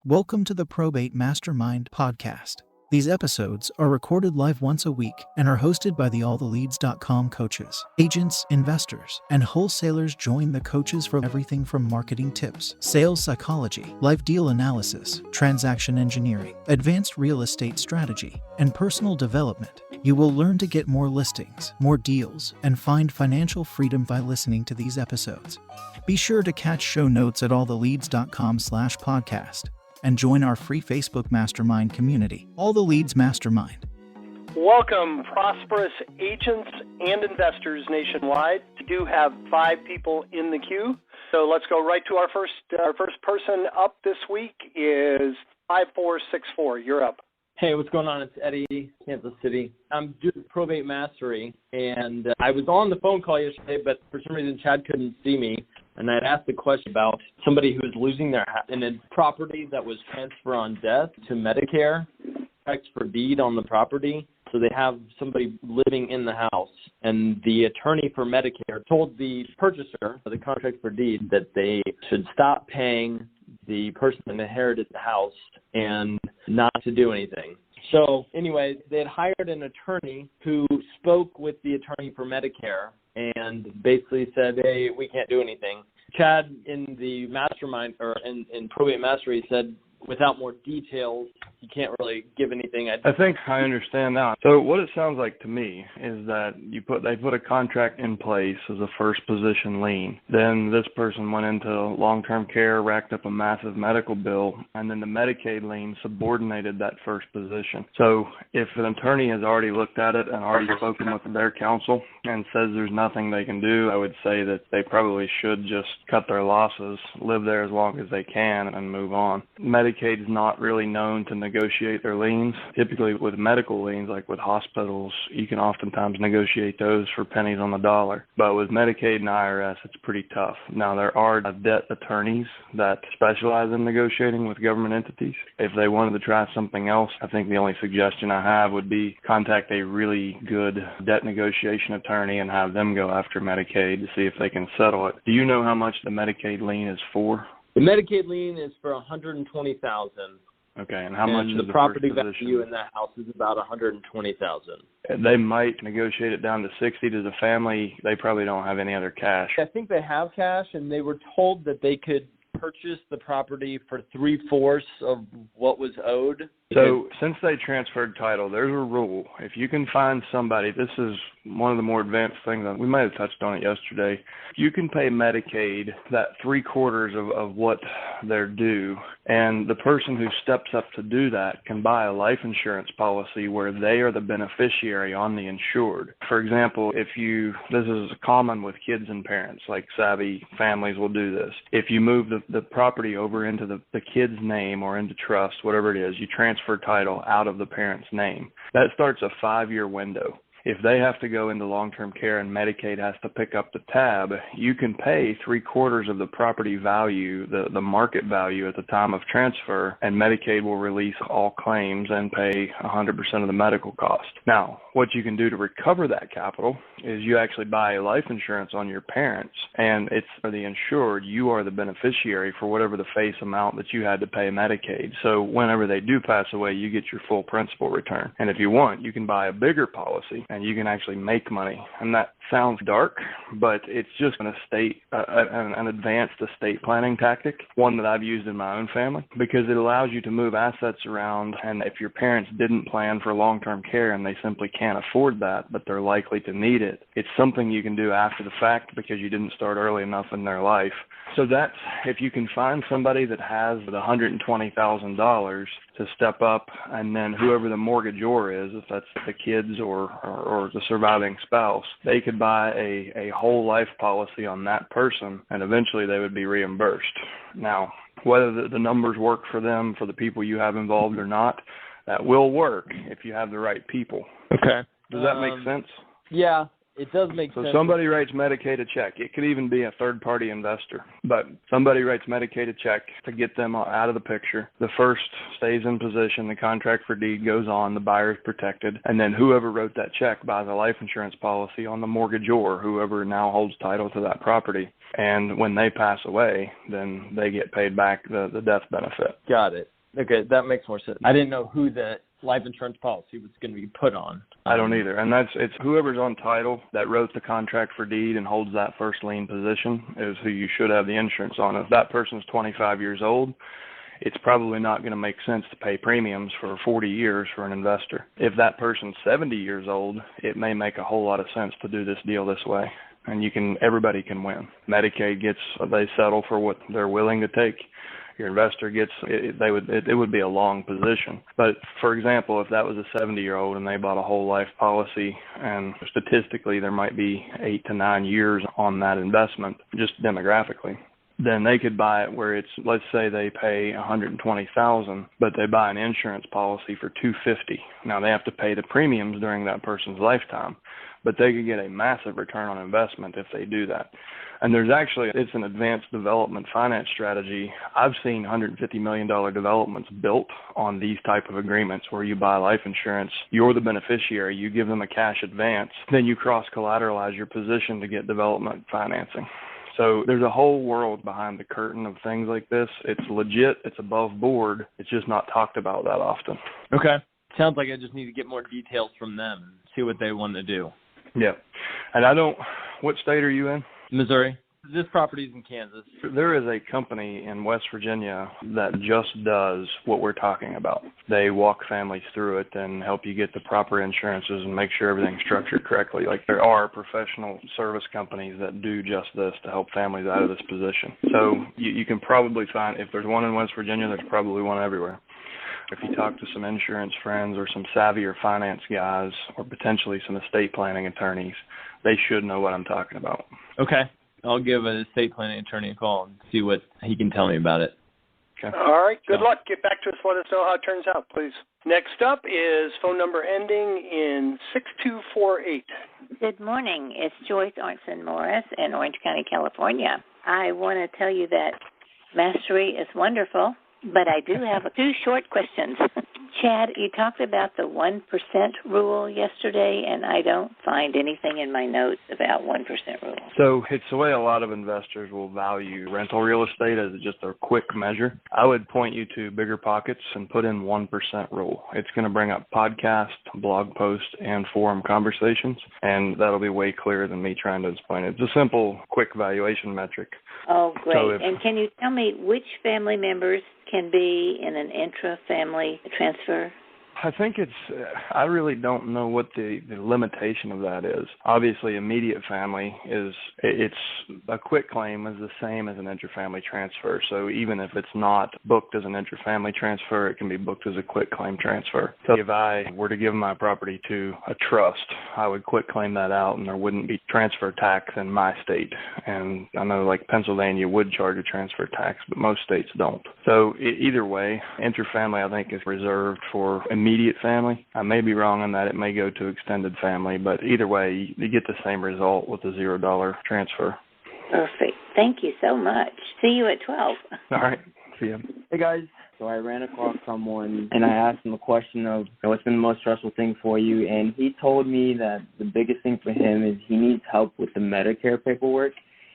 Welcome to the Probate Mastermind podcast. These episodes are recorded live once a week and are hosted by the alltheleads.com coaches. Agents, investors, and wholesalers join the coaches for everything from marketing tips, sales psychology, live deal analysis, transaction engineering, advanced real estate strategy, and personal development. You will learn to get more listings, more deals, and find financial freedom by listening to these episodes. Be sure to catch show notes at alltheleads.com/podcast. and join our free Facebook Mastermind community, All the Leads Mastermind. Welcome, prosperous agents and investors nationwide. We do have 5 people in the queue, so let's go right to our first person up this week is 5464. You're up. Hey, what's going on? It's Eddie, Kansas City. I'm doing probate mastery, and I was on the phone call yesterday, but for some reason Chad couldn't see me, and I'd asked a question about somebody who was losing their house in a property that was transferred on death to Medicare, contract for deed on the property. So they have somebody living in the house, and the attorney for Medicare told the purchaser of the contract for deed that they should stop paying the person that inherited the house and not to do anything. So anyway, they had hired an attorney who spoke with the attorney for Medicare and basically said, hey, we can't do anything. Chad in the mastermind or in probate mastery said, without more details, you can't really give anything. I think I understand that. So what it sounds like to me is that they put a contract in place as a first position lien. Then this person went into long-term care, racked up a massive medical bill, and then the Medicaid lien subordinated that first position. So if an attorney has already looked at it and already spoken with their counsel and says there's nothing they can do, I would say that they probably should just cut their losses, live there as long as they can, and move on. Medicaid is not really known to negotiate their liens. Typically with medical liens, like with hospitals, you can oftentimes negotiate those for pennies on the dollar. But with Medicaid and IRS, it's pretty tough. Now, there are debt attorneys that specialize in negotiating with government entities. If they wanted to try something else, I think the only suggestion I have would be contact a really good debt negotiation attorney and have them go after Medicaid to see if they can settle it. Do you know how much the Medicaid lien is for? The Medicaid lien is for $120,000. Okay, and how much is the property value in that house is about $120,000. They might negotiate it down to $60,000 to the family. They probably don't have any other cash. I think they have cash, and they were told that they could purchase the property for 3/4 of what was owed. So since they transferred title, there's a rule. If you can find somebody, this is one of the more advanced things, we might have touched on it yesterday. You can pay Medicaid that 3/4 of what they're due, and the person who steps up to do that can buy a life insurance policy where they are the beneficiary on the insured. For example, this is common with kids and parents, like savvy families will do this. If you move the property over into the kid's name or into trust, whatever it is, you transfer title out of the parent's name. That starts a 5-year window. If they have to go into long-term care and Medicaid has to pick up the tab, you can pay 3/4 of the property value, the market value at the time of transfer, and Medicaid will release all claims and pay 100% of the medical cost. Now, what you can do to recover that capital is you actually buy a life insurance on your parents, and it's for the insured. You are the beneficiary for whatever the face amount that you had to pay Medicaid. So whenever they do pass away, you get your full principal return. And if you want, you can buy a bigger policy, and you can actually make money. And that sounds dark, but it's just an advanced estate planning tactic, one that I've used in my own family, because it allows you to move assets around. And if your parents didn't plan for long-term care and they simply can't afford that, but they're likely to need it, it's something you can do after the fact because you didn't start early enough in their life. So that's, if you can find somebody that has the $120,000 to step up, and then whoever the mortgagor is, if that's the kids or the surviving spouse, they could buy a whole life policy on that person, and eventually they would be reimbursed. Now, whether the numbers work for them, for the people you have involved or not, that will work if you have the right people. Okay. Does that make sense? Yeah. It does make sense. So somebody writes Medicaid a check. It could even be a third-party investor. But somebody writes Medicaid a check to get them out of the picture. The first stays in position. The contract for deed goes on. The buyer is protected. And then whoever wrote that check buys a life insurance policy on the mortgagor, whoever now holds title to that property. And when they pass away, then they get paid back the death benefit. Got it. Okay, that makes more sense. I didn't know who the life insurance policy was going to be put on. I don't either. And it's whoever's on title that wrote the contract for deed and holds that first lien position is who you should have the insurance on. If that person's 25 years old, it's probably not going to make sense to pay premiums for 40 years for an investor. If that person's 70 years old, it may make a whole lot of sense to do this deal this way. And everybody can win. Medicaid they settle for what they're willing to take. Your investor gets it would be a long position. But for example, if that was a 70-year-old and they bought a whole life policy, and statistically there might be 8 to 9 years on that investment, just demographically, then they could buy it where it's, let's say they pay $120,000, but they buy an insurance policy for $250,000. Now they have to pay the premiums during that person's lifetime, but they could get a massive return on investment if they do that. And it's an advanced development finance strategy. I've seen $150 million developments built on these type of agreements where you buy life insurance, you're the beneficiary, you give them a cash advance, then you cross-collateralize your position to get development financing. So there's a whole world behind the curtain of things like this. It's legit. It's above board. It's just not talked about that often. Okay. Sounds like I just need to get more details from them and see what they want to do. Yeah. And what state are you in? Missouri. This property's in Kansas. There is a company in West Virginia that just does what we're talking about. They walk families through it and help you get the proper insurances and make sure everything's structured correctly. Like, there are professional service companies that do just this to help families out of this position. So you can probably find, if there's one in West Virginia, there's probably one everywhere. If you talk to some insurance friends or some savvier finance guys or potentially some estate planning attorneys, they should know what I'm talking about. Okay. I'll give an estate planning attorney a call and see what he can tell me about it. Okay. All right. Good luck. Get back to us. Let us know how it turns out, please. Next up is phone number ending in 6248. Good morning. It's Joyce Ornson Morris in Orange County, California. I want to tell you that mastery is wonderful, but I do have 2 short questions. Chad, you talked about the 1% rule yesterday, and I don't find anything in my notes about 1% rule. So it's the way a lot of investors will value rental real estate as just a quick measure. I would point you to Bigger Pockets and put in 1% rule. It's going to bring up podcasts, blog posts, and forum conversations, and that'll be way clearer than me trying to explain it. It's a simple, quick valuation metric. Oh, great. And can you tell me which family members can be in an intra-family transfer? I think I really don't know what the limitation of that is. Obviously, immediate family it's a quick claim is the same as an inter-family transfer. So even if it's not booked as an inter-family transfer, it can be booked as a quick claim transfer. So if I were to give my property to a trust, I would quick claim that out and there wouldn't be transfer tax in my state. And I know like Pennsylvania would charge a transfer tax, but most states don't. So either way, inter-family I think is reserved for immediate family. I may be wrong on that. It may go to extended family, but either way, you get the same result with a $0 transfer. Perfect. Thank you so much. See you at 12. All right. See you. Hey, guys. So I ran across someone, and I asked him a question of what's been the most stressful thing for you, and he told me that the biggest thing for him is he needs help with the Medicare paperwork.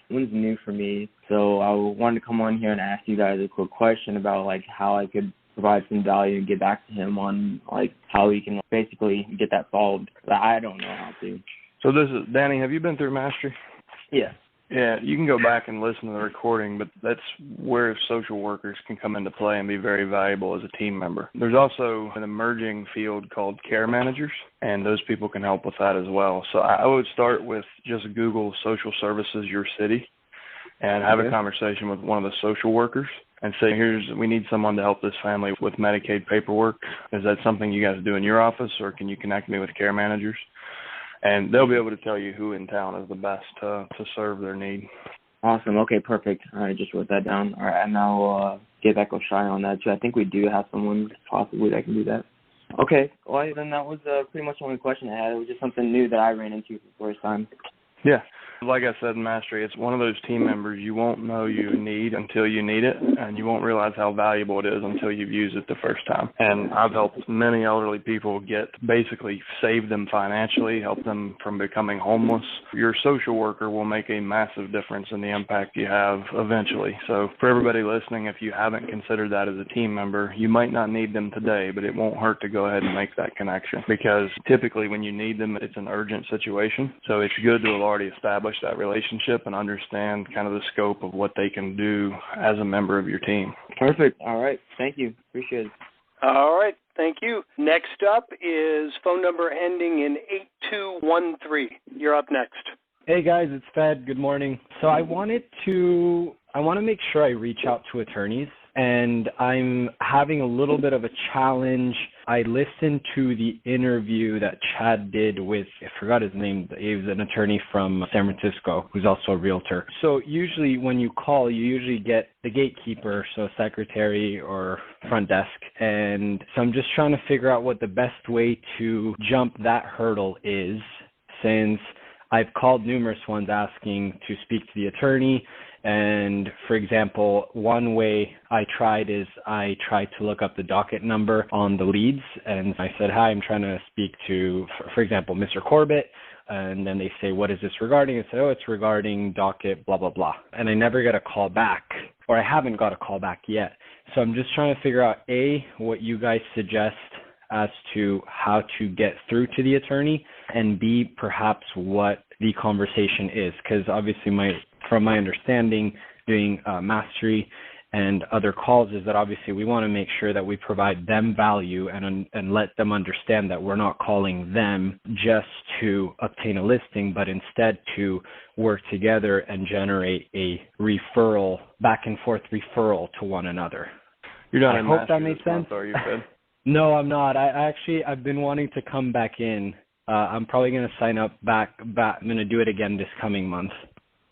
One's new for me, so I wanted to come on here and ask you guys a quick question about, like, how I could provide some value and get back to him on, like, how he can basically get that solved. I don't know how to. So this is, Danny, have you been through Mastery? Yeah. Yeah, you can go back and listen to the recording, but that's where social workers can come into play and be very valuable as a team member. There's also an emerging field called care managers, and those people can help with that as well. So I would start with just Google social services your city and have a conversation with one of the social workers and say, we need someone to help this family with Medicaid paperwork. Is that something you guys do in your office, or can you connect me with care managers? And they'll be able to tell you who in town is the best to serve their need. Awesome. Okay, perfect. All right, just wrote that down. All right, and I'll get back with Shy on that, too. I think we do have someone possibly that can do that. Okay. Well, then that was pretty much the only question I had. It was just something new that I ran into for the first time. Yeah. Like I said in Mastery, it's one of those team members you won't know you need until you need it, and you won't realize how valuable it is until you've used it the first time. And I've helped many elderly people basically save them financially, help them from becoming homeless. Your social worker will make a massive difference in the impact you have eventually. So for everybody listening, if you haven't considered that as a team member, you might not need them today, but it won't hurt to go ahead and make that connection, because typically when you need them, it's an urgent situation. So it's good to have already established that relationship and understand kind of the scope of what they can do as a member of your team. Perfect. All right. Thank you. Appreciate it. All right. Thank you. Next up is phone number ending in 8213. You're up next. Hey guys, it's Fed. Good morning. So I want to make sure I reach out to attorneys, and I'm having a little bit of a challenge. I listened to the interview that Chad did with, I forgot his name, he was an attorney from San Francisco who's also a realtor. So usually when you call, you usually get the gatekeeper, so secretary or front desk. And so I'm just trying to figure out what the best way to jump that hurdle is, since I've called numerous ones asking to speak to the attorney. And for example, one way I tried to look up the docket number on the leads. And I said, hi, I'm trying to speak to, for example, Mr. Corbett. And then they say, what is this regarding? I said, oh, it's regarding docket, blah, blah, blah. And I never get a call back, or I haven't got a call back yet. So I'm just trying to figure out, A, what you guys suggest as to how to get through to the attorney, and B, perhaps what the conversation is. Because obviously from my understanding, doing Mastery and other calls, is that obviously we want to make sure that we provide them value and let them understand that we're not calling them just to obtain a listing, but instead to work together and generate a referral, back and forth referral to one another. You're not I in hope Mastery that makes this sense. month, are you, Fed? No, I'm not. I've been wanting to come back in. I'm probably going to sign up back. I'm going to do it again this coming month.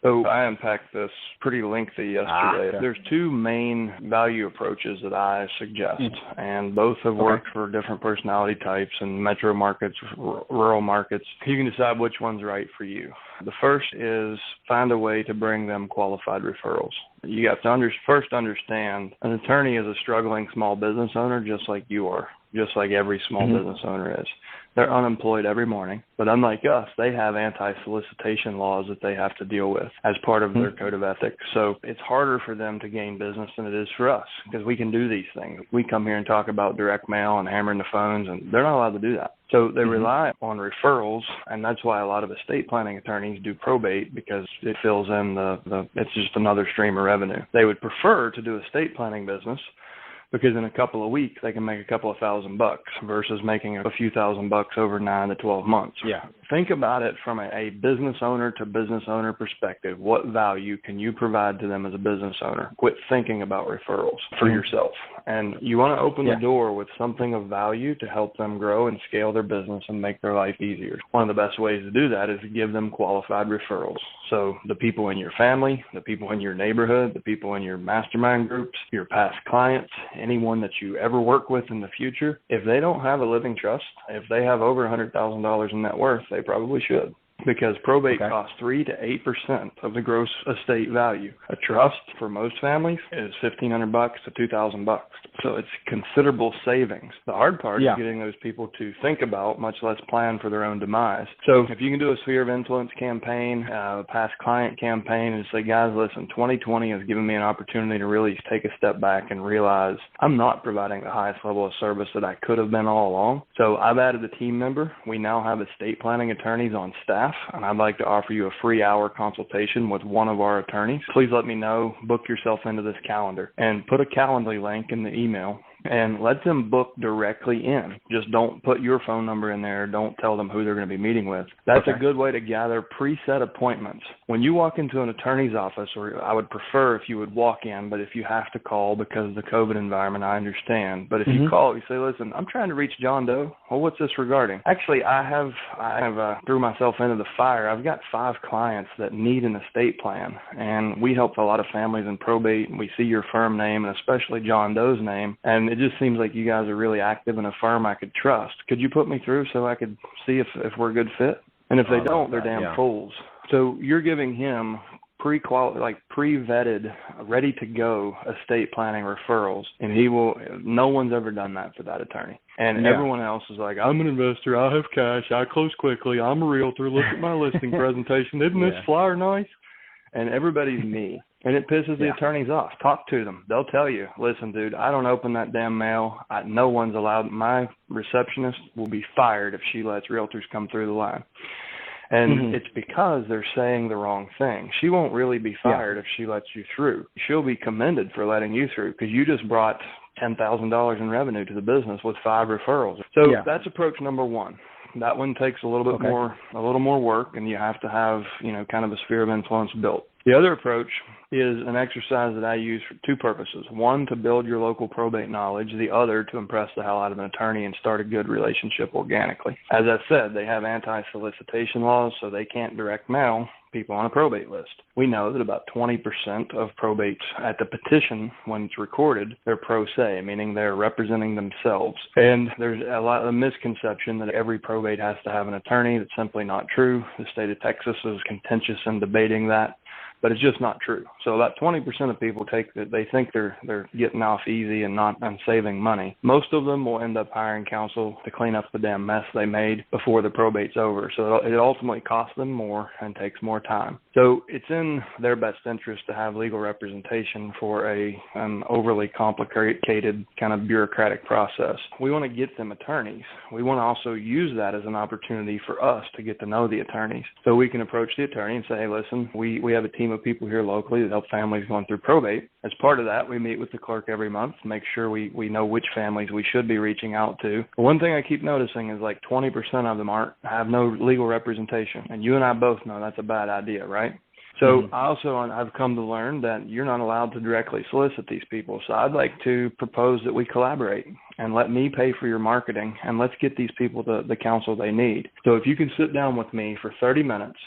So I unpacked this pretty lengthy yesterday. Okay. There's two main value approaches that I suggest, and both have worked for different personality types in metro markets, rural markets. You can decide which one's right for you. The first is find a way to bring them qualified referrals. You have to first understand an attorney is a struggling small business owner just like you are, just like every small business owner is. They're unemployed every morning, but unlike us, they have anti-solicitation laws that they have to deal with as part of their code of ethics. So it's harder for them to gain business than it is for us, because we can do these things. We come here and talk about direct mail and hammering the phones, and they're not allowed to do that. So they rely on referrals, and that's why a lot of estate planning attorneys do probate, because it fills in it's just another stream of revenue. They would prefer to do estate planning business, because in a couple of weeks they can make a couple of $1,000 versus making a few $1,000 over 9 to 12 months. Yeah. Think about it from a business owner to business owner perspective. What value can you provide to them as a business owner? Quit thinking about referrals for yourself. And you want to open the door with something of value to help them grow and scale their business and make their life easier. One of the best ways to do that is to give them qualified referrals. So the people in your family, the people in your neighborhood, the people in your mastermind groups, your past clients, anyone that you ever work with in the future, if they don't have a living trust, if they have over $100,000 in net worth, they probably should. Because probate costs 3 to 8% of the gross estate value. A trust for most families is $1,500 to $2,000. So it's considerable savings. The hard part is getting those people to think about, much less plan for their own demise. So if you can do a sphere of influence campaign, a past client campaign, and say, guys, listen, 2020 has given me an opportunity to really take a step back and realize I'm not providing the highest level of service that I could have been all along. So I've added a team member. We now have estate planning attorneys on staff, and I'd like to offer you a free hour consultation with one of our attorneys. Please let me know, book yourself into this calendar, and put a Calendly link in the email and let them book directly in. Just don't put your phone number in there. Don't tell them who they're going to be meeting with. That's a good way to gather preset appointments. When you walk into an attorney's office, or I would prefer if you would walk in, but if you have to call because of the COVID environment, I understand. But if you call, you say, listen, I'm trying to reach John Doe. Well, what's this regarding? Actually, I have threw myself into the fire. I've got 5 clients that need an estate plan, and we help a lot of families in probate, and we see your firm name and especially John Doe's name, and it just seems like you guys are really active in a firm I could trust. Could you put me through so I could see if we're a good fit? And if they don't, they're damn fools. So you're giving him pre-vetted, ready-to-go estate planning referrals, and no one's ever done that for that attorney. And everyone else is like, I'm an investor, I have cash, I close quickly, I'm a realtor, look at my listing presentation, isn't this flyer nice? And everybody's me. And it pisses the attorneys off. Talk to them. They'll tell you, listen, dude, I don't open that damn mail. No one's allowed. My receptionist will be fired if she lets realtors come through the line. And it's because they're saying the wrong thing. She won't really be fired if she lets you through. She'll be commended for letting you through because you just brought $10,000 in revenue to the business with 5 referrals. So that's approach number one. That one takes a little bit more work, and you have to have, kind of a sphere of influence built. The other approach is an exercise that I use for 2 purposes. One, to build your local probate knowledge. The other, to impress the hell out of an attorney and start a good relationship organically. As I said, they have anti-solicitation laws, so they can't direct mail people on a probate list. We know that about 20% of probates at the petition, when it's recorded, they're pro se, meaning they're representing themselves. And there's a lot of misconception that every probate has to have an attorney. That's simply not true. The state of Texas is contentious in debating that, but it's just not true. So about 20% of people they think they're getting off easy and saving money. Most of them will end up hiring counsel to clean up the an mess they made before the probate's over. So it ultimately costs them more and takes more time. So it's in their best interest to have legal representation for an overly complicated kind of bureaucratic process. We want to get them attorneys. We want to also use that as an opportunity for us to get to know the attorneys. So we can approach the attorney and say, hey, listen, we have a team of people here locally that help families going through probate. As part of that, we meet with the clerk every month to make sure we know which families we should be reaching out to. But one thing I keep noticing is like 20% of them have no legal representation. And you and I both know that's a bad idea, right? So I've come to learn that you're not allowed to directly solicit these people. So I'd like to propose that we collaborate and let me pay for your marketing, and let's get these people the counsel they need. So if you can sit down with me for 30 minutes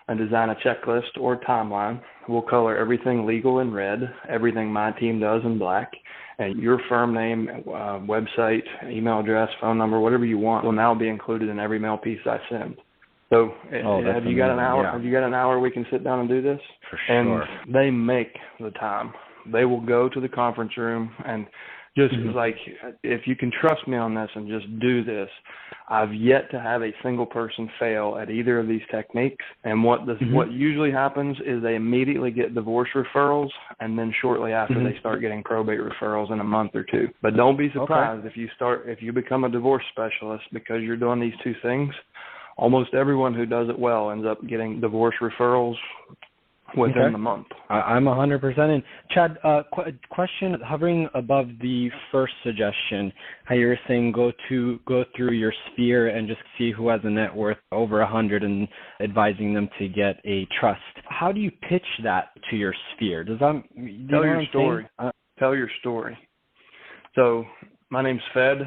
and design a checklist or timeline, we'll color everything legal in red, everything my team does in black, and your firm name, website, email address, phone number, whatever you want will now be included in every mail piece I send. So have you got an hour? Yeah. Have you got an hour we can sit down and do this? For sure. And they make the time. They will go to the conference room and just like, if you can trust me on this and just do this, I've yet to have a single person fail at either of these techniques. And what usually happens is they immediately get divorce referrals, and then shortly after they start getting probate referrals in a month or 2. But don't be surprised if you become a divorce specialist because you're doing these 2 things. Almost everyone who does it well ends up getting divorce referrals within the month. I'm 100% in. Chad, question hovering above the first suggestion, how you're saying go through your sphere and just see who has a net worth over 100 and advising them to get a trust. How do you pitch that to your sphere? Tell your story. Tell your story. So my name's Fed.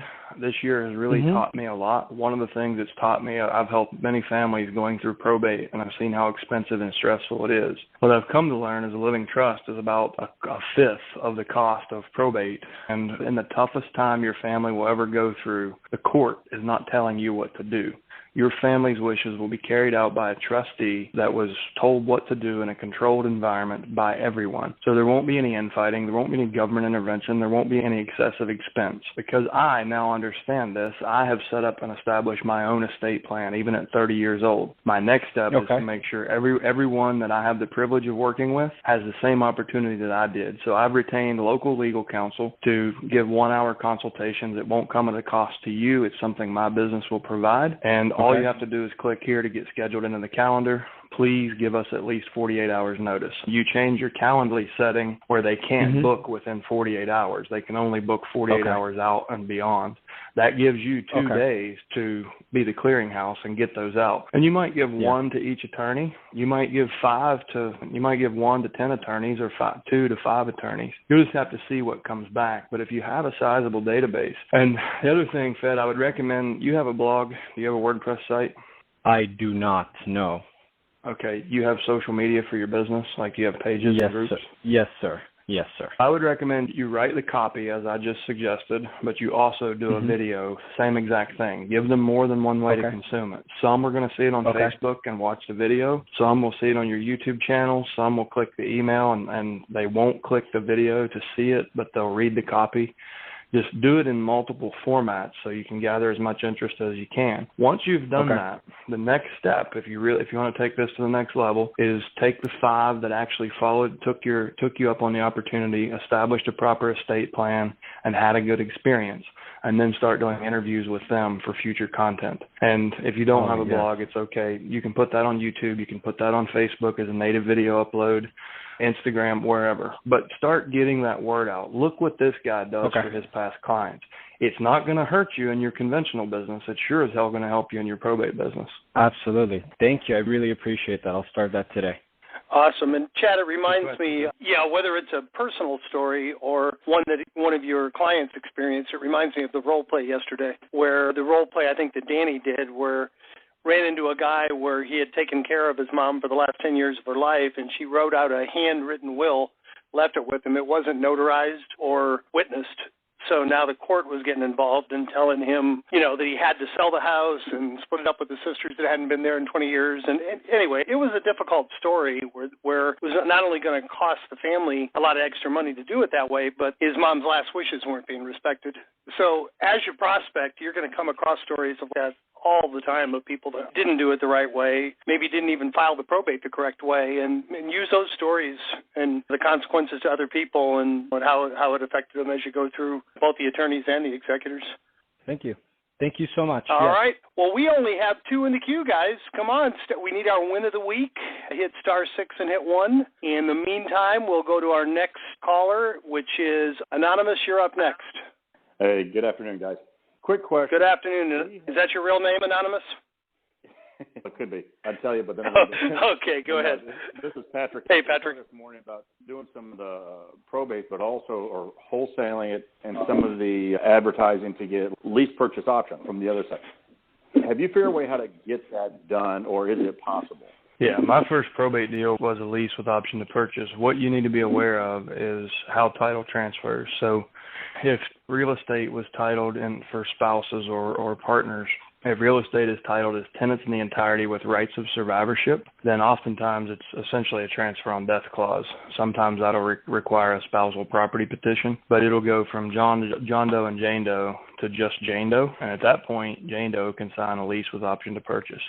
This year has really taught me a lot. One of the things it's taught me, I've helped many families going through probate, and I've seen how expensive and stressful it is. What I've come to learn is a living trust is about a fifth of the cost of probate. And in the toughest time your family will ever go through, the court is not telling you what to do. Your family's wishes will be carried out by a trustee that was told what to do in a controlled environment by everyone. So there won't be any infighting. There won't be any government intervention. There won't be any excessive expense. Because I now understand this, I have set up and established my own estate plan, even at 30 years old. My next step is to make sure everyone that I have the privilege of working with has the same opportunity that I did. So I've retained local legal counsel to give 1-hour consultations. It won't come at a cost to you. It's something my business will provide. And all you have to do is click here to get scheduled into the calendar. Please give us at least 48 hours notice. You change your Calendly setting where they can't book within 48 hours. They can only book 48 hours out and beyond. That gives you 2 days to be the clearinghouse and get those out. And you might give 1 to each attorney. You might give 1 to 10 attorneys or 2 to 5 attorneys. You'll just have to see what comes back. But if you have a sizable database. And the other thing, Fed, I would recommend, you have a blog. Do you have a WordPress site? I do not, no. Okay. You have social media for your business? Like you have pages and groups? Yes, sir. Yes, sir. I would recommend you write the copy as I just suggested, but you also do a video, same exact thing. Give them more than one way to consume it. Some are going to see it on Facebook and watch the video. Some will see it on your YouTube channel. Some will click the email and they won't click the video to see it, but they'll read the copy. Just do it in multiple formats so you can gather as much interest as you can. Once you've done that, the next step, if you want to take this to the next level, is take the 5 that actually followed, took you up on the opportunity, established a proper estate plan, and had a good experience, and then start doing interviews with them for future content. And if you don't have a blog, it's okay. You can put that on YouTube. You can put that on Facebook as a native video upload, Instagram, wherever. But start getting that word out. Look what this guy does for his past clients. It's not going to hurt you in your conventional business. It's sure as hell going to help you in your probate business. Absolutely. Thank you. I really appreciate that. I'll start that today. Awesome. And Chad, it reminds me, whether it's a personal story or one of your clients experienced, it reminds me of the role play yesterday, where the role play I think that Danny did, where ran into a guy where he had taken care of his mom for the last 10 years of her life, and she wrote out a handwritten will, left it with him. It wasn't notarized or witnessed. So now the court was getting involved and telling him, that he had to sell the house and split it up with the sisters that hadn't been there in 20 years. And anyway, it was a difficult story where it was not only going to cost the family a lot of extra money to do it that way, but his mom's last wishes weren't being respected. So as your prospect, you're going to come across stories of that all the time, of people that didn't do it the right way, maybe didn't even file the probate the correct way, and use those stories and the consequences to other people and how it affected them as you go through both the attorneys and the executors. Thank you. Thank you so much. All right. Well, we only have 2 in the queue, guys. Come on. We need our win of the week. Hit *6 and hit 1. In the meantime, we'll go to our next caller, which is Anonymous. You're up next. Hey, good afternoon, guys. Quick question. Good afternoon. Is that your real name, Anonymous? It could be. I'd tell you, but then. Okay, go ahead. This is Patrick. Hey, Patrick. This morning about doing some of the probate, but also wholesaling it and some of the advertising to get lease purchase option from the other side. Have you figured a way how to get that done, or is it possible? Yeah, my first probate deal was a lease with option to purchase. What you need to be aware of is how title transfers. So if real estate was titled in for spouses or partners, if real estate is titled as tenants in the entirety with rights of survivorship, then oftentimes it's essentially a transfer on death clause. Sometimes that'll require a spousal property petition, but it'll go from John Doe and Jane Doe to just Jane Doe. And at that point, Jane Doe can sign a lease with option to purchase.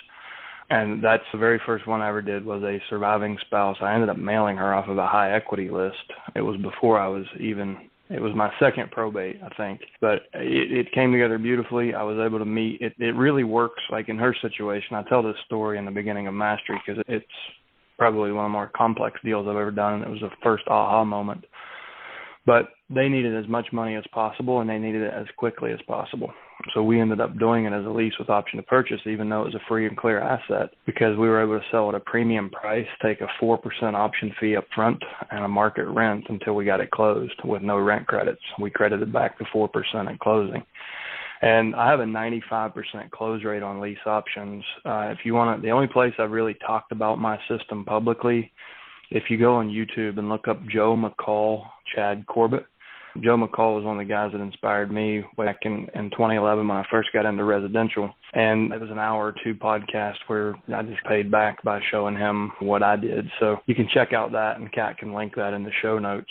And that's the very first one I ever did, was a surviving spouse. I ended up mailing her off of a high equity list. It was before it was my second probate, I think. But it came together beautifully. I was able to meet. It really works like in her situation. I tell this story in the beginning of Mastery because it's probably one of the more complex deals I've ever done. It was the first aha moment. But they needed as much money as possible, and they needed it as quickly as possible. So we ended up doing it as a lease with option to purchase, even though it was a free and clear asset, because we were able to sell at a premium price, take a 4% option fee up front and a market rent until we got it closed with no rent credits. We credited back the 4% at closing. And I have a 95% close rate on lease options. If you want to, the only place I've really talked about my system publicly, if you go on YouTube and look up Joe McCall, Chad Corbett. Joe McCall was one of the guys that inspired me back in 2011 when I first got into residential. And it was an hour or 2 podcast where I just paid back by showing him what I did. So you can check out that, and Kat can link that in the show notes.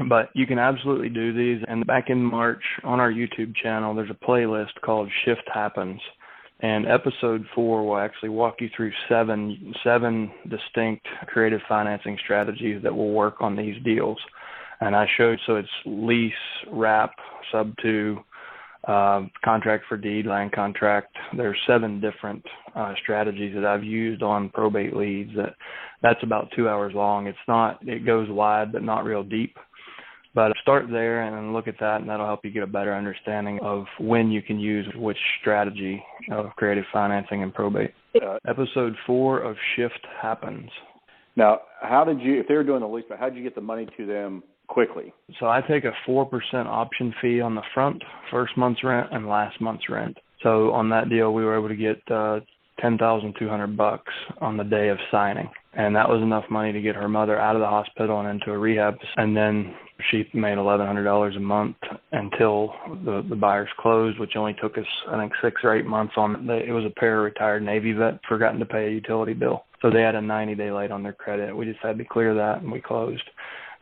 But you can absolutely do these. And back in March on our YouTube channel, there's a playlist called Shift Happens. And episode 4 will actually walk you through seven distinct creative financing strategies that will work on these deals. And I showed, so it's lease, wrap, Sub2, contract for deed, land contract. There's 7 different strategies that I've used on probate leads. That's about 2 hours long. It goes wide, but not real deep. But start there and then look at that, and that'll help you get a better understanding of when you can use which strategy of creative financing and probate. Episode 4 of Shift Happens. Now, if they were doing the lease, how did you get the money to them quickly? So I take a 4% option fee on the first month's rent and last month's rent. So on that deal, we were able to get $10,200 on the day of signing. And that was enough money to get her mother out of the hospital and into a rehab. And then she made $1,100 a month until the buyers closed, which only took us, I think, 6 or 8 months on it. It was a retired Navy vet, forgotten to pay a utility bill. So they had a 90-day late on their credit. We just had to clear that, and we closed.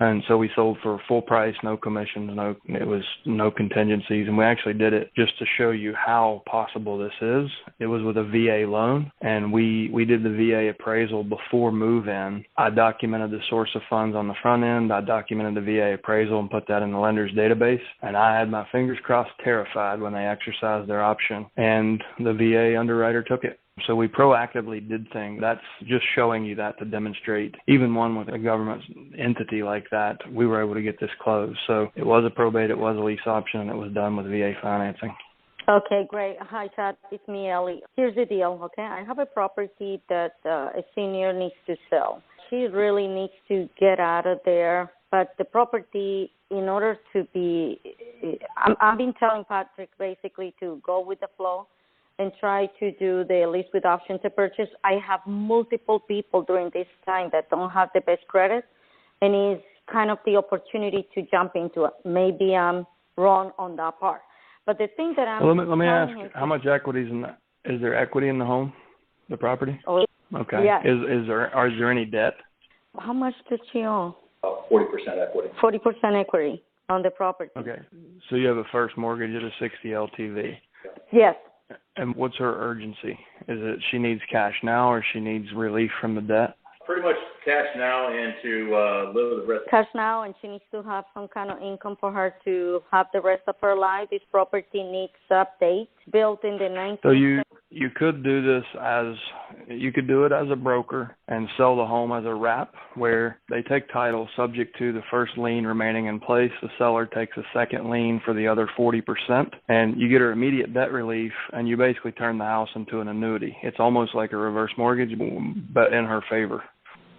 And so we sold for full price, no commissions, it was no contingencies. And we actually did it just to show you how possible this is. It was with a VA loan, and we did the VA appraisal before move-in. I documented the source of funds on the front end. I documented the VA appraisal and put that in the lender's database. And I had my fingers crossed, terrified when they exercised their option. And the VA underwriter took it. So we proactively did things. That's just showing you that to demonstrate, even one with a government entity like that, we were able to get this closed. So it was a probate, it was a lease option, and it was done with VA financing. Okay, great. Hi, Chad. It's me, Ellie. Here's the deal, okay? I have a property that a senior needs to sell. She really needs to get out of there, but the property, in order to be, I've been telling Patrick basically to go with the flow and try to do the lease with option to purchase. I have multiple people during this time that don't have the best credit, and it's kind of the opportunity to jump into it. Maybe I'm wrong on that part. But the thing that I'm... Well, let me ask, how much equity is in that? Is there equity in the home, the property? Oh, okay. Yeah. Is there any debt? How much does she own? 40% equity. 40% equity on the property. Okay. So you have a first mortgage at a 60 LTV. Yes. And what's her urgency? Is it she needs cash now or she needs relief from the debt? Pretty much cash now and to live the rest. Cash now, and she needs to have some kind of income for her to have the rest of her life. This property needs update, built in the 19th. So you could do this you could do it as a broker and sell the home as a wrap, where they take title subject to the first lien remaining in place. The seller takes a second lien for the other 40%, and you get her immediate debt relief, and you basically turn the house into an annuity. It's almost like a reverse mortgage, but in her favor.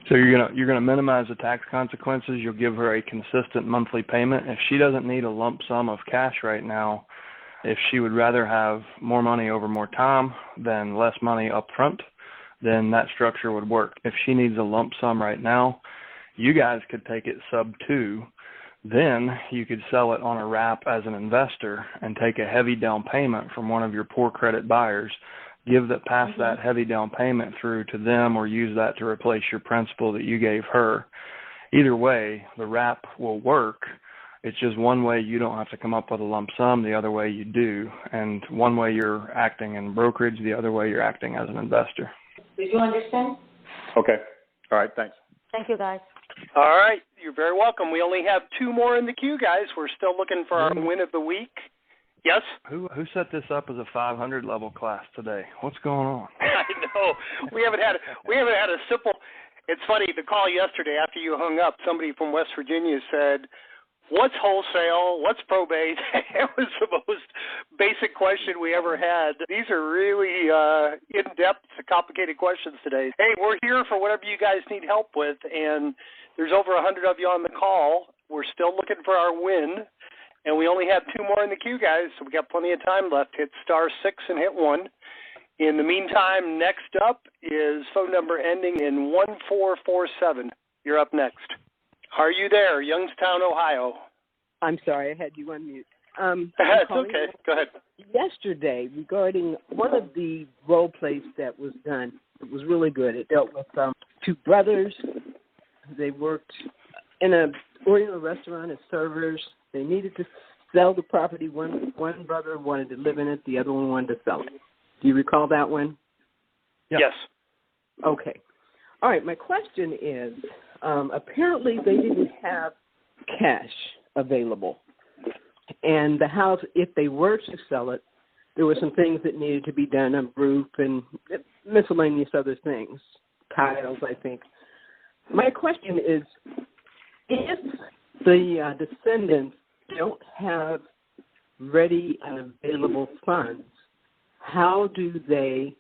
So you're gonna minimize the tax consequences. You'll give her a consistent monthly payment. If she doesn't need a lump sum of cash right now, if she would rather have more money over more time than less money up front, then that structure would work. If she needs a lump sum right now, you guys could take it sub-2. Then you could sell it on a wrap as an investor and take a heavy down payment from one of your poor credit buyers, pass that heavy down payment through to them, or use that to replace your principal that you gave her. Either way, the wrap will work. It's just one way you don't have to come up with a lump sum, the other way you do. And one way you're acting in brokerage, the other way you're acting as an investor. Did you understand? Okay. All right. Thanks. Thank you, guys. All right. You're very welcome. We only have 2 more in the queue, guys. We're still looking for our win of the week. Yes? Who set this up as a 500 level class today? What's going on? I know. We haven't had a simple. It's funny, the call yesterday after you hung up, somebody from West Virginia said, "What's wholesale? What's probate?" It was the most basic question we ever had. These are really in-depth, complicated questions today. Hey, we're here for whatever you guys need help with, and there's over 100 of you on the call. We're still looking for our win, and we only have 2 more in the queue, guys, so we got plenty of time left. Hit *6 and hit 1. In the meantime, next up is phone number ending in 1447. You're up next. Are you there, Youngstown, Ohio? I'm sorry, I had you on mute. That's okay. Go ahead. Yesterday, regarding one of the role plays that was done, it was really good. It dealt with 2 brothers. They worked in an Oriental restaurant as servers. They needed to sell the property. One brother wanted to live in it. The other one wanted to sell it. Do you recall that one? Yes. Okay. All right, my question is, apparently they didn't have cash available. And the house, if they were to sell it, there were some things that needed to be done, a roof and miscellaneous other things, tiles, I think. My question is, if the descendants don't have ready and available funds, how do they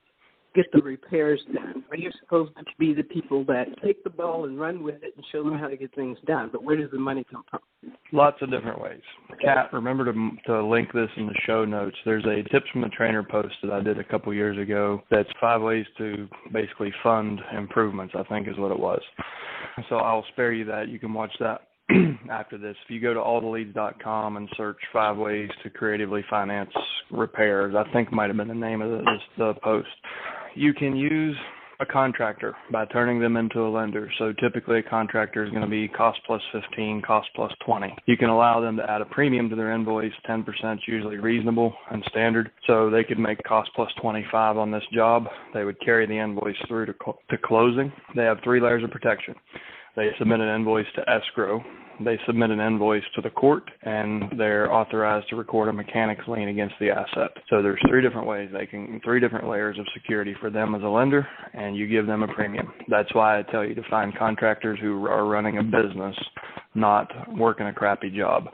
get the repairs done? Are you supposed to be the people that take the ball and run with it and show them how to get things done? But where does the money come from? Lots of different ways. Kat, remember to link this in the show notes. There's a Tips from the Trainer post that I did a couple years ago that's 5 ways to basically fund improvements, I think is what it was. So I'll spare you that. You can watch that after this. If you go to alltheleads.com and search 5 ways to creatively finance repairs, I think might have been the name of the post. You can use a contractor by turning them into a lender. So typically a contractor is going to be cost plus 15, cost plus 20. You can allow them to add a premium to their invoice. 10% is usually reasonable and standard. So they could make cost plus 25 on this job. They would carry the invoice through to closing. They have 3 layers of protection. They submit an invoice to escrow. They submit an invoice to the court, and they're authorized to record a mechanics lien against the asset. So there's 3 different ways. 3 different layers of security for them as a lender, and you give them a premium. That's why I tell you to find contractors who are running a business, not working a crappy job.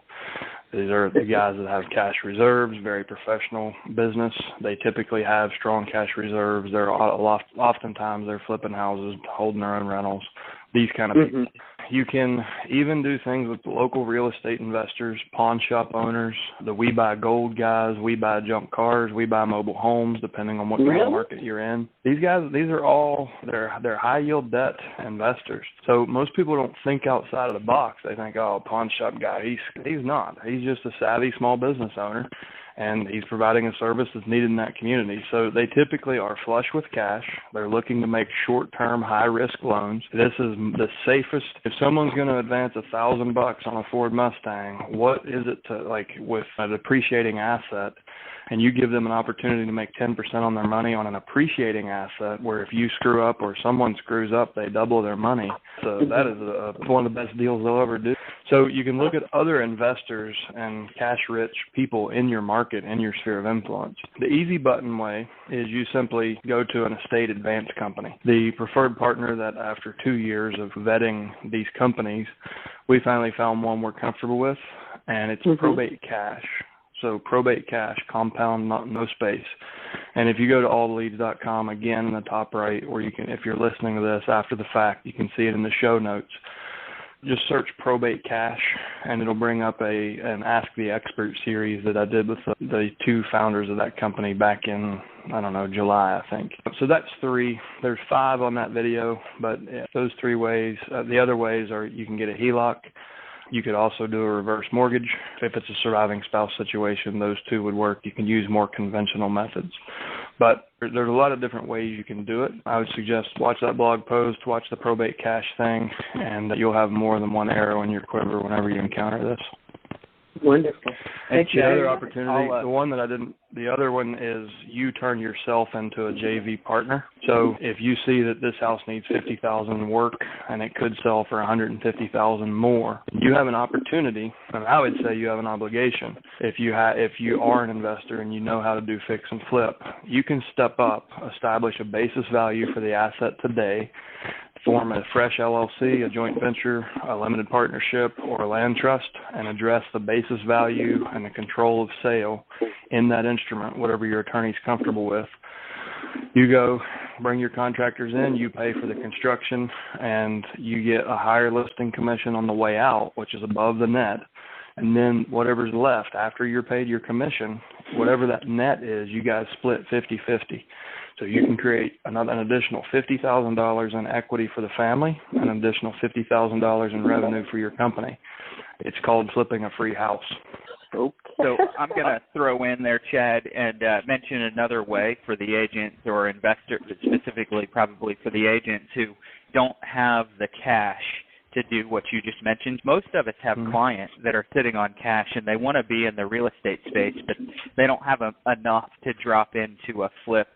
These are the guys that have cash reserves, very professional business. They typically have strong cash reserves. Oftentimes they're flipping houses, holding their own rentals, these kind of people. You can even do things with local real estate investors, pawn shop owners, the We Buy Gold guys, We Buy Junk Cars, We Buy Mobile Homes, depending on what kind of market you're in. These guys, these are all, they're high yield debt investors. So most people don't think outside of the box. They think, oh, pawn shop guy. He's not. He's just a savvy small business owner, and he's providing a service that's needed in that community. So they typically are flush with cash. They're looking to make short-term, high-risk loans. This is the safest. If someone's going to advance $1,000 on a Ford Mustang, what is it to, like, with a depreciating asset, and you give them an opportunity to make 10% on their money on an appreciating asset, where if you screw up or someone screws up, they double their money. So that is one of the best deals they'll ever do. So you can look at other investors and cash-rich people in your market, in your sphere of influence. The easy button way is you simply go to an estate advance company. The preferred partner that after 2 years of vetting these companies, we finally found one we're comfortable with, and it's Probate Cash. So Probate Cash, compound, no space. And if you go to alltheleads.com, again in the top right, or you can, if you're listening to this after the fact, you can see it in the show notes. Just search Probate Cash, and it'll bring up an Ask the Expert series that I did with the 2 founders of that company back in, I don't know, July, I think. So that's 3. There's 5 on that video, but those 3 ways. The other ways are you can get a HELOC. You could also do a reverse mortgage. If it's a surviving spouse situation, those 2 would work. You can use more conventional methods. But there's a lot of different ways you can do it. I would suggest watch that blog post, watch the Probate Cash thing, and you'll have more than one arrow in your quiver whenever you encounter this. Wonderful. Thank you. The other opportunity, the other one is you turn yourself into a JV partner. So if you see that this house needs $50,000 work and it could sell for $150,000 more, you have an opportunity, and I would say you have an obligation. If you are an investor and you know how to do fix and flip, you can step up, establish a basis value for the asset today, form a fresh LLC, a joint venture, a limited partnership, or a land trust, and address the basis value and the control of sale in that instrument, whatever your attorney's comfortable with. You go, bring your contractors in, you pay for the construction, and you get a higher listing commission on the way out, which is above the net. And then whatever's left after you're paid your commission, whatever that net is, you guys split 50-50. So you can create an additional $50,000 in equity for the family, an additional $50,000 in revenue for your company. It's called flipping a free house. Okay. So I'm going to throw in there, Chad, and mention another way for the agents or investors, specifically probably for the agents who don't have the cash to do what you just mentioned. Most of us have clients that are sitting on cash and they want to be in the real estate space, but they don't have enough to drop into a flip,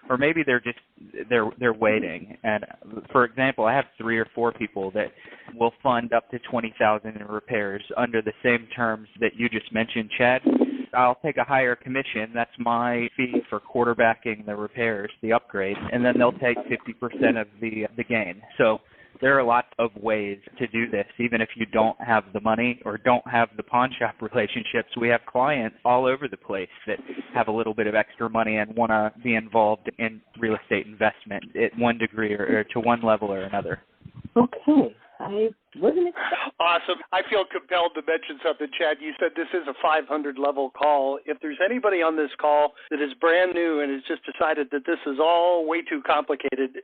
or maybe they're waiting. And for example, I have 3 or 4 people that will fund up to $20,000 in repairs under the same terms that you just mentioned, Chad. I'll take a higher commission. That's my fee for quarterbacking the repairs, the upgrade, and then they'll take 50% of the gain. So There are lots of ways to do this, even if you don't have the money or don't have the pawn shop relationships. We have clients all over the place that have a little bit of extra money and want to be involved in real estate investment at one degree or to one level or another. Okay. I wasn't expecting. Awesome. I feel compelled to mention something, Chad. You said this is a 500 level call. If there's anybody on this call that is brand new and has just decided that this is all way too complicated,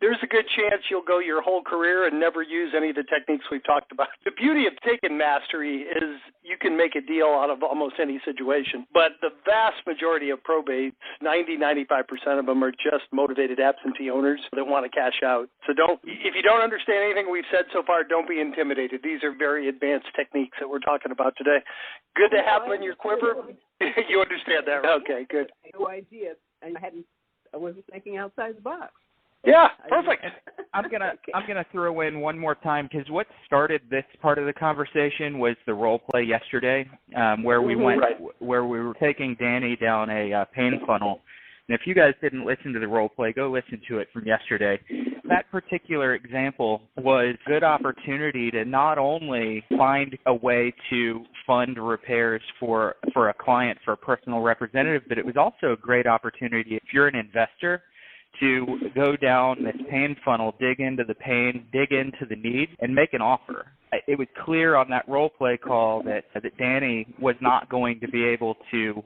there's a good chance you'll go your whole career and never use any of the techniques we've talked about. The beauty of taking mastery is you can make a deal out of almost any situation. But the vast majority of probates, 95% of them are just motivated absentee owners that want to cash out. So if you don't understand anything we've said so far, don't be intimidated. These are very advanced techniques that we're talking about today. Good to have them in your quiver. You understand that, right? Okay, good. I had no idea. I wasn't thinking outside the box. Yeah, perfect. I'm gonna throw in one more time, because what started this part of the conversation was the role play yesterday, where we were taking Danny down a pain funnel. And if you guys didn't listen to the role play, go listen to it from yesterday. That particular example was a good opportunity to not only find a way to fund repairs for a client, for a personal representative, but it was also a great opportunity if you're an investor to go down this pain funnel, dig into the pain, dig into the need, and make an offer. It was clear on that role play call that Danny was not going to be able to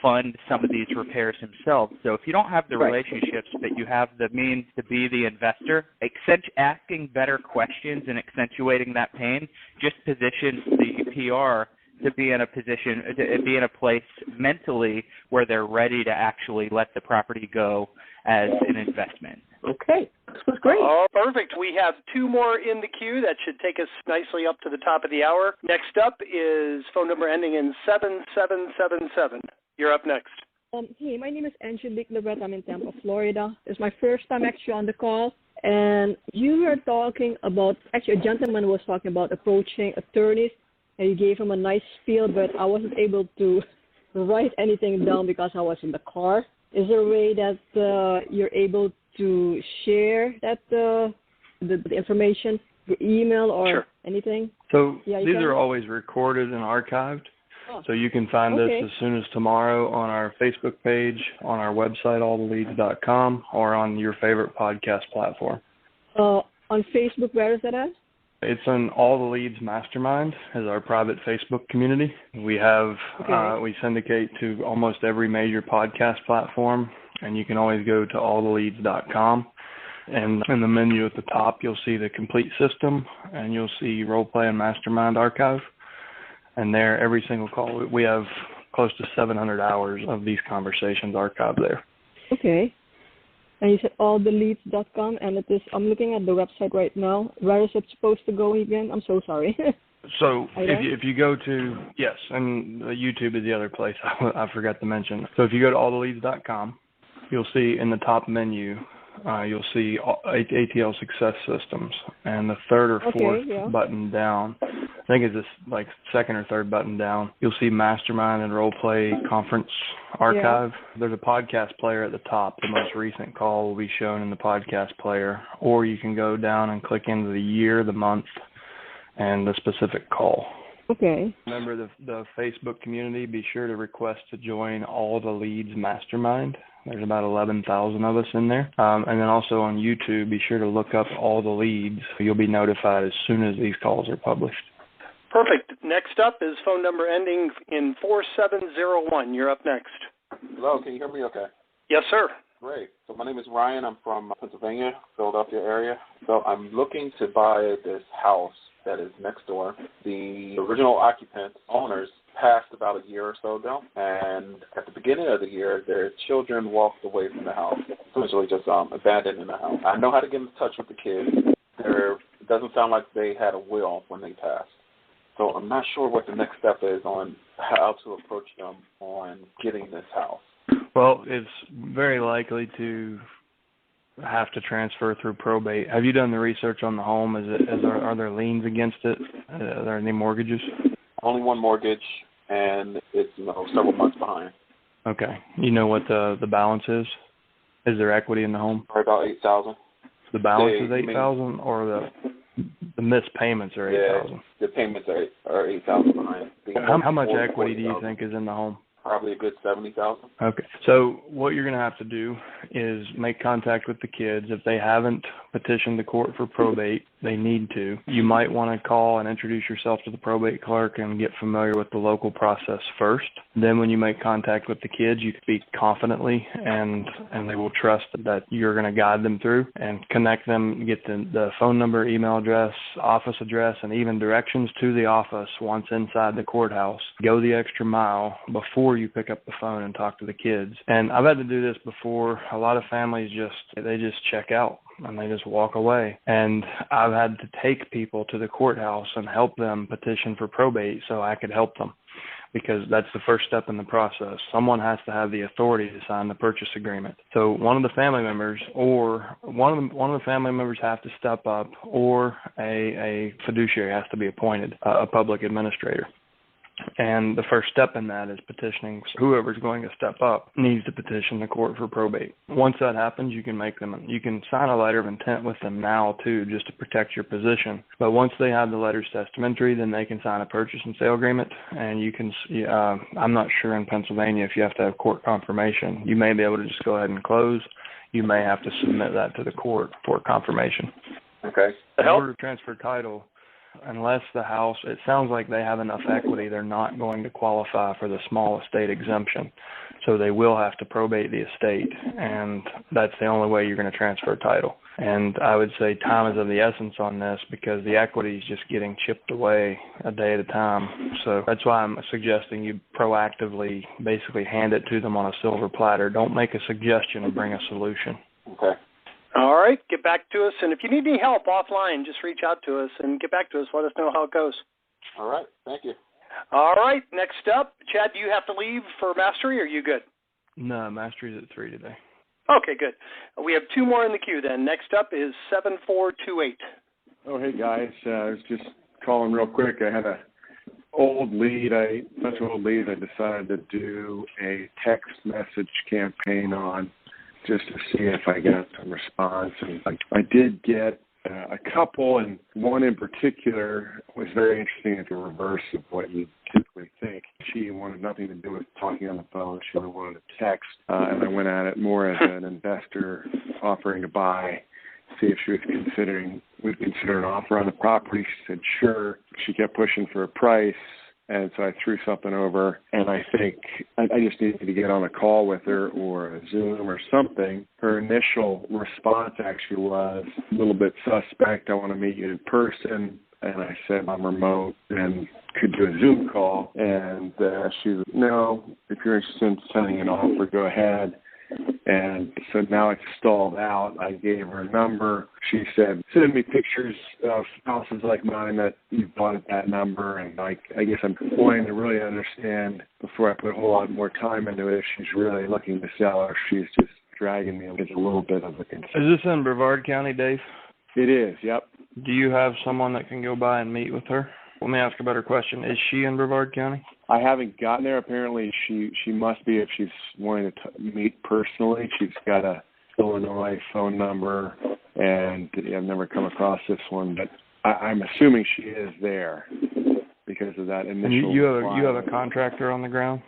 fund some of these repairs himself. So if you don't have the relationships, but you have the means to be the investor, asking better questions and accentuating that pain just positions the PR to be in a position, to be in a place mentally where they're ready to actually let the property go as an investment. Okay, this was great. Oh, perfect. We have two more in the queue. That should take us nicely up to the top of the hour. Next up is phone number ending in 7777. You're up next. Hey, my name is Angelique Lebret. I'm in Tampa, Florida. It's my first time actually on the call. And you were talking about, actually a gentleman was talking about approaching attorneys, and you gave him a nice spiel, but I wasn't able to write anything down because I was in the car. Is there a way that you're able to share that the information through email or anything? So these are always recorded and archived. Oh. So you can find this as soon as tomorrow on our Facebook page, on our website, alltheleads.com, or on your favorite podcast platform. On Facebook, where is that at? It's on All the Leads Mastermind, is our private Facebook community. We have we syndicate to almost every major podcast platform, and you can always go to alltheleads.com. And in the menu at the top, you'll see the complete system, and you'll see Role Play and Mastermind Archive. And there, every single call, we have close to 700 hours of these conversations archived there. Okay. And you said alltheleads.com, and it is, I'm looking at the website right now. Where is it supposed to go again? I'm so sorry. So if you go to, yes, and YouTube is the other place I forgot to mention. So if you go to alltheleads.com, you'll see in the top menu, you'll see ATL Success Systems, and the third or fourth button down, I think it's this like second or third button down, you'll see Mastermind and Role Play Conference Archive. There's a podcast player at the top. The most recent call will be shown in the podcast player, or you can go down and click into the year, the month, and the specific call. Okay. Remember the Facebook community, be sure to request to join All the Leads Mastermind. There's about 11,000 of us in there. And then also on YouTube, be sure to look up All the Leads. You'll be notified as soon as these calls are published. Perfect. Next up is phone number ending in 4701. You're up next. Hello, can you hear me okay? Yes, sir. Great. So my name is Ryan. I'm from Pennsylvania, Philadelphia area. So I'm looking to buy this house that is next door. The original occupants, owners, passed about a year or so ago, and at the beginning of the year, their children walked away from the house, essentially just abandoning the house. I know how to get in touch with the kids. It doesn't sound like they had a will when they passed. So I'm not sure what the next step is on how to approach them on getting this house. Well, it's very likely to have to transfer through probate. Have you done the research on the home? Are there liens against it? Are there any mortgages? Only one mortgage, and it's several months behind. Okay. You know what the balance is? Is there equity in the home? Probably about $8,000. The balance is $8,000, or the missed payments are $8,000? Yeah, the payments are $8,000 behind. How much equity do you think is in the home? Probably a good $70,000. Okay. So what you're going to have to do is make contact with the kids. If they haven't petitioned the court for probate, they need to. You might want to call and introduce yourself to the probate clerk and get familiar with the local process first. Then when you make contact with the kids, you speak confidently, and they will trust that you're going to guide them through and connect them, get the phone number, email address, office address, and even directions to the office once inside the courthouse. Go the extra mile before you pick up the phone and talk to the kids. And I've had to do this before. A lot of families just check out and they just walk away. And I've had to take people to the courthouse and help them petition for probate so I could help them, because that's the first step in the process. Someone has to have the authority to sign the purchase agreement. So one of the family members have to step up, or a fiduciary has to be appointed, a public administrator. And the first step in that is petitioning. Whoever's going to step up needs to petition the court for probate. Once that happens, you can sign a letter of intent with them now too, just to protect your position. But once they have the letters testamentary, then they can sign a purchase and sale agreement. And you can, I'm not sure in Pennsylvania if you have to have court confirmation. You may be able to just go ahead and close. You may have to submit that to the court for confirmation. Okay. In order to transfer title, unless the house, it sounds like they have enough equity, they're not going to qualify for the small estate exemption. So they will have to probate the estate, and that's the only way you're going to transfer title. And I would say time is of the essence on this, because the equity is just getting chipped away a day at a time. So that's why I'm suggesting you proactively basically hand it to them on a silver platter. Don't make a suggestion and bring a solution. Okay. All right, get back to us. And if you need any help offline, just reach out to us and get back to us. Let us know how it goes. All right, thank you. All right, next up, Chad, do you have to leave for Mastery, or are you good? No, Mastery's at 3 today. Okay, good. We have 2 more in the queue then. Next up is 7428. Oh, hey, guys. I was just calling real quick. I had a old lead. Such an old lead I decided to do a text message campaign on, just to see if I got some response. And I did get a couple, and one in particular was very interesting at the reverse of what you typically think. She wanted nothing to do with talking on the phone. She only wanted to text, and I went at it more as an investor offering to buy, see if she would consider an offer on the property. She said sure. She kept pushing for a price. And so I threw something over, and I think I just needed to get on a call with her or a Zoom or something. Her initial response actually was a little bit suspect. I want to meet you in person. And I said I'm remote and could do a Zoom call. And she was, no, if you're interested in sending an offer, go ahead. And so now it's stalled out. I gave her a number. She said, send me pictures of houses like mine that you bought at that number. And I guess I'm wanting to really understand, before I put a whole lot more time into it, if she's really looking to sell or if she's just dragging me. It's a little bit of a concern. Is this in Brevard County, Dave? It is, yep. Do you have someone that can go by and meet with her? Let me ask a better question. Is she in Brevard County? I haven't gotten there. Apparently, she must be if she's wanting to meet personally. She's got a Illinois phone number, and I've never come across this one, but I'm assuming she is there because of that initial. And you have a contractor on the ground?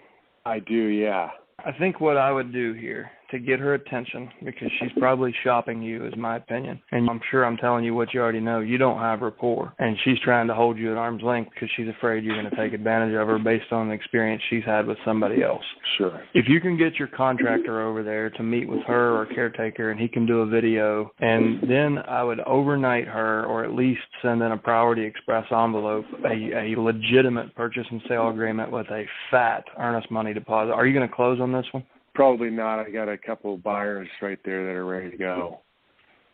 I do, yeah. I think what I would do here to get her attention, because she's probably shopping you, is my opinion. And I'm sure I'm telling you what you already know. You don't have rapport. And she's trying to hold you at arm's length because she's afraid you're going to take advantage of her based on the experience she's had with somebody else. Sure. If you can get your contractor over there to meet with her or caretaker, and he can do a video, and then I would overnight her, or at least send in a Priority Express envelope, a legitimate purchase and sale agreement with a fat earnest money deposit. Are you going to close on this one? Probably not. I got a couple of buyers right there that are ready to go.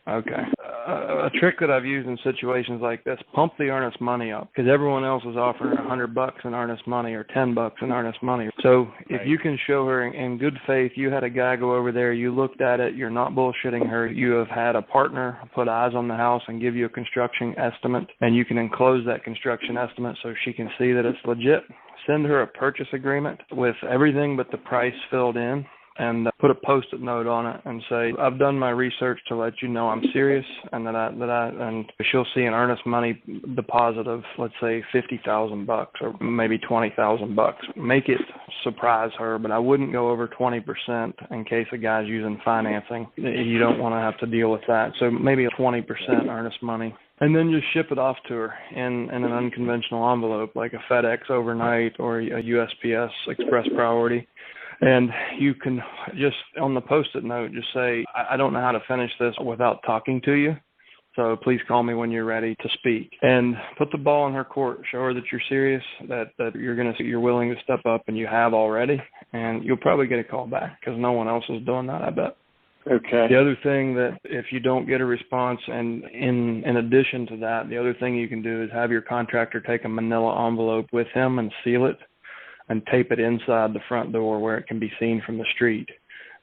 Okay. A trick that I've used in situations like this, pump the earnest money up, because everyone else is offering $100 in earnest money or $10 in earnest money. So if you can show her in good faith, you had a guy go over there, you looked at it, you're not bullshitting her, you have had a partner put eyes on the house and give you a construction estimate, and you can enclose that construction estimate so she can see that it's legit. Send her a purchase agreement with everything but the price filled in, and put a Post-it note on it and say, I've done my research to let you know I'm serious, and and she'll see an earnest money deposit of, let's say, $50,000 or maybe $20,000. Make it surprise her, but I wouldn't go over 20% in case a guy's using financing. You don't want to have to deal with that. So maybe a 20% earnest money. And then just ship it off to her in an unconventional envelope, like a FedEx overnight or a USPS express priority. And you can just, on the Post-it note, just say, I don't know how to finish this without talking to you, so please call me when you're ready to speak. And put the ball in her court. Show her that you're serious, that you're willing to step up, and you have already. And you'll probably get a call back because no one else is doing that, I bet. Okay. The other thing that if you don't get a response, and in addition to that, the other thing you can do is have your contractor take a manila envelope with him and seal it and tape it inside the front door where it can be seen from the street.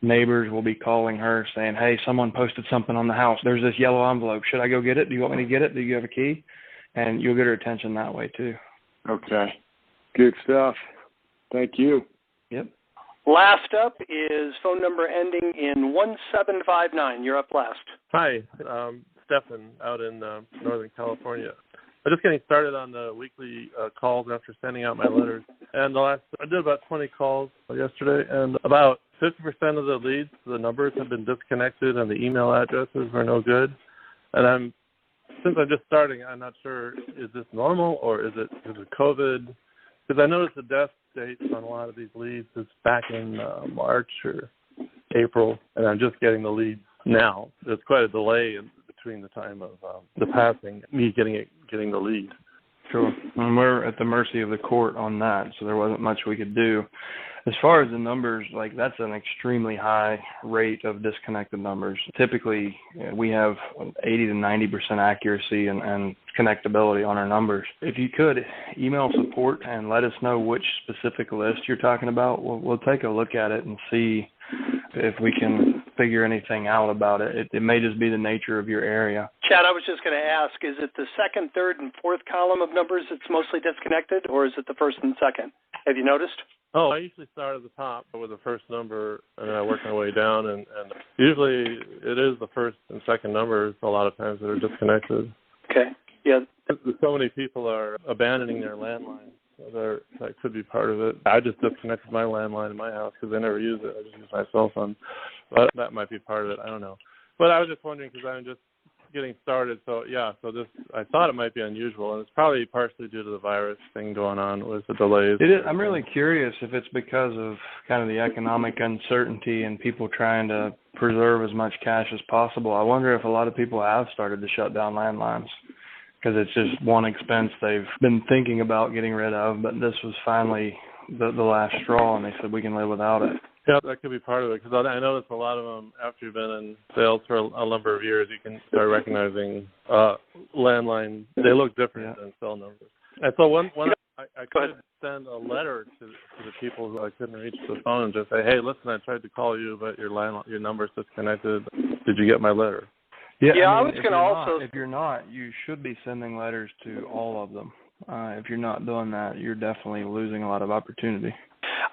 Neighbors will be calling her saying, hey, someone posted something on the house. There's this yellow envelope. Should I go get it? Do you want me to get it? Do you have a key? And you'll get her attention that way too. Okay. Good stuff. Thank you. Yep. Last up is phone number ending in 1759. You're up last. Hi, Stefan out in Northern California. I'm just getting started on the weekly calls after sending out my letters. And I did about 20 calls yesterday, and about 50% of the leads, the numbers have been disconnected, and the email addresses were no good. And since I'm just starting, I'm not sure, is this normal or is it COVID? Because I noticed the death dates on a lot of these leads is back in March or April, and I'm just getting the leads now. There's quite a delay between the time of the passing, me getting the lead. Sure. And we're at the mercy of the court on that, so there wasn't much we could do. As far as the numbers, like that's an extremely high rate of disconnected numbers. Typically, we have 80 to 90% accuracy and connectability on our numbers. If you could, email support and let us know which specific list you're talking about. We'll take a look at it and see if we can figure anything out about it. It may just be the nature of your area. Chad, I was just going to ask, is it the second, third, and fourth column of numbers that's mostly disconnected, or is it the first and second? Have you noticed? Oh, I usually start at the top with the first number, and then I work my way down, and usually it is the first and second numbers a lot of times that are disconnected. Okay, yeah. So many people are abandoning their landlines. So that could be part of it. I just disconnected my landline in my house because I never use it. I just use my cell phone. But that might be part of it. I don't know. But I was just wondering because I'm just getting started. So, yeah, this I thought it might be unusual, and it's probably partially due to the virus thing going on with the delays. It is. I'm really curious if it's because of kind of the economic uncertainty and people trying to preserve as much cash as possible. I wonder if a lot of people have started to shut down landlines, because it's just one expense they've been thinking about getting rid of, but this was finally the last straw, and they said we can live without it. Yeah, that could be part of it, because I noticed a lot of them, after you've been in sales for a number of years, you can start recognizing landline. They look different than cell numbers. And so I could send a letter to the people who I couldn't reach the phone and just say, hey, listen, I tried to call you, but your number's disconnected. Did you get my letter? Yeah, I was going to also... If you're not, you should be sending letters to all of them. If you're not doing that, you're definitely losing a lot of opportunity.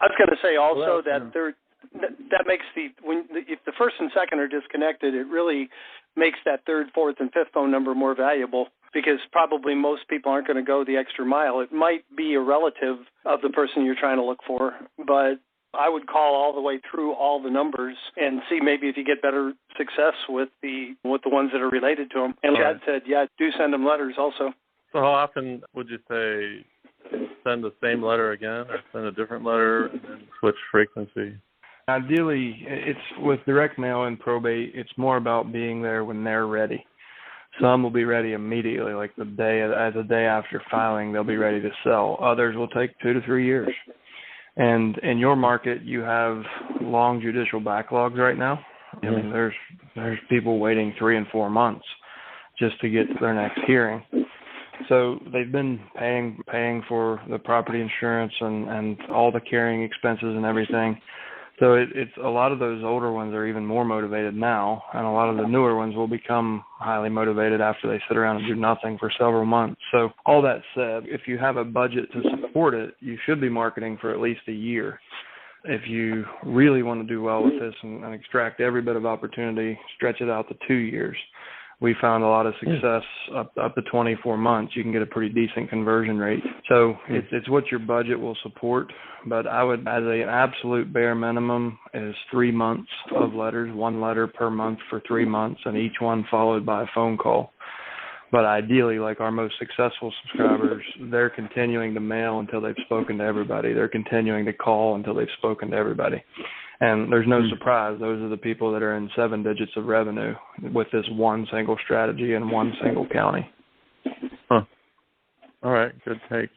I was going to say also that makes if the first and second are disconnected, it really makes that third, fourth, and fifth phone number more valuable, because probably most people aren't going to go the extra mile. It might be a relative of the person you're trying to look for, but I would call all the way through all the numbers and see maybe if you get better success with the ones that are related to them. And Chad said, yeah, do send them letters also. So how often would you say send the same letter again, or send a different letter and then switch frequency? Ideally, it's with direct mail and probate, it's more about being there when they're ready. Some will be ready immediately, like the day after filing, they'll be ready to sell. Others will take 2 to 3 years. And in your market, you have long judicial backlogs right now. I mean, there's people waiting 3 and 4 months just to get to their next hearing. So they've been paying for the property insurance and all the carrying expenses and everything. So it's a lot of those older ones are even more motivated now, and a lot of the newer ones will become highly motivated after they sit around and do nothing for several months. So all that said, if you have a budget to support it, you should be marketing for at least a year. If you really want to do well with this and extract every bit of opportunity, stretch it out to 2 years. We found a lot of success up to 24 months. You can get a pretty decent conversion rate. So it's what your budget will support. But I would, as an absolute bare minimum, is 3 months of letters, 1 letter per month for 3 months, and each one followed by a phone call. But ideally, like our most successful subscribers, they're continuing to mail until they've spoken to everybody. They're continuing to call until they've spoken to everybody. And there's no surprise. Those are the people that are in 7 digits of revenue with this one single strategy in one single county. Huh. All right. Good take.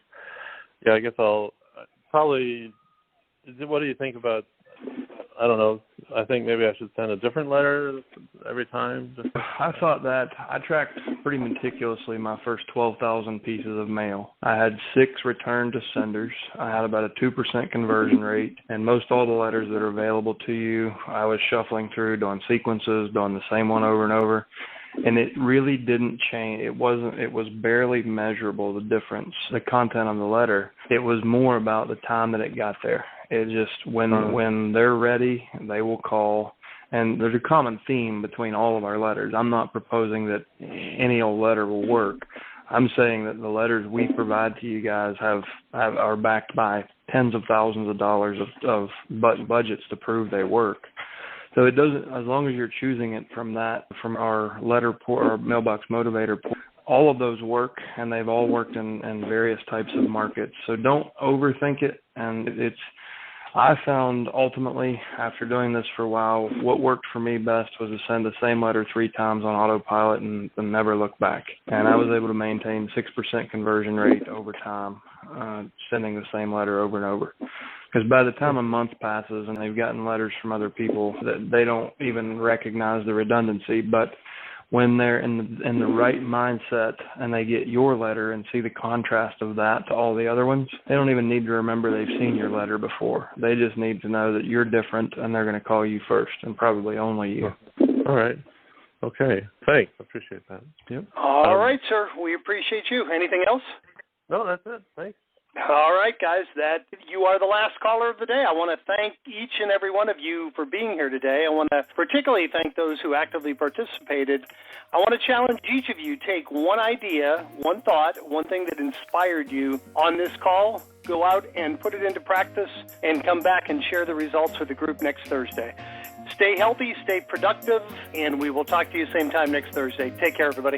Yeah, I guess I'll probably, what do you think about, I don't know, I think maybe I should send a different letter every time. I thought that. I tracked pretty meticulously my first 12,000 pieces of mail. I had 6 returned to senders. I had about a 2% conversion rate, and most all the letters that are available to you, I was shuffling through, doing sequences, doing the same one over and over. And it really didn't change. It was barely measurable, the difference, the content on the letter. It was more about the time that it got there. It just, when they're ready, they will call. And there's a common theme between all of our letters. I'm not proposing that any old letter will work. I'm saying that the letters we provide to you guys are backed by tens of thousands of dollars of budgets to prove they work. So it doesn't, as long as you're choosing it from our letter pool, our mailbox motivator pool, all of those work, and they've all worked in various types of markets. So don't overthink it. And I found ultimately, after doing this for a while, what worked for me best was to send the same letter 3 times on autopilot and never look back. And I was able to maintain 6% conversion rate over time, sending the same letter over and over. Because by the time a month passes and they've gotten letters from other people, that they don't even recognize the redundancy. But when they're in the right mindset and they get your letter and see the contrast of that to all the other ones, they don't even need to remember they've seen your letter before. They just need to know that you're different and they're going to call you first, and probably only you. All right. Okay. Thanks. I appreciate that. Yep. All right, sir. We appreciate you. Anything else? No, that's it. Thanks. All right, guys, you are the last caller of the day. I want to thank each and every one of you for being here today. I want to particularly thank those who actively participated. I want to challenge each of you, take one idea, one thought, one thing that inspired you on this call, go out and put it into practice, and come back and share the results with the group next Thursday. Stay healthy, stay productive, and we will talk to you same time next Thursday. Take care, everybody.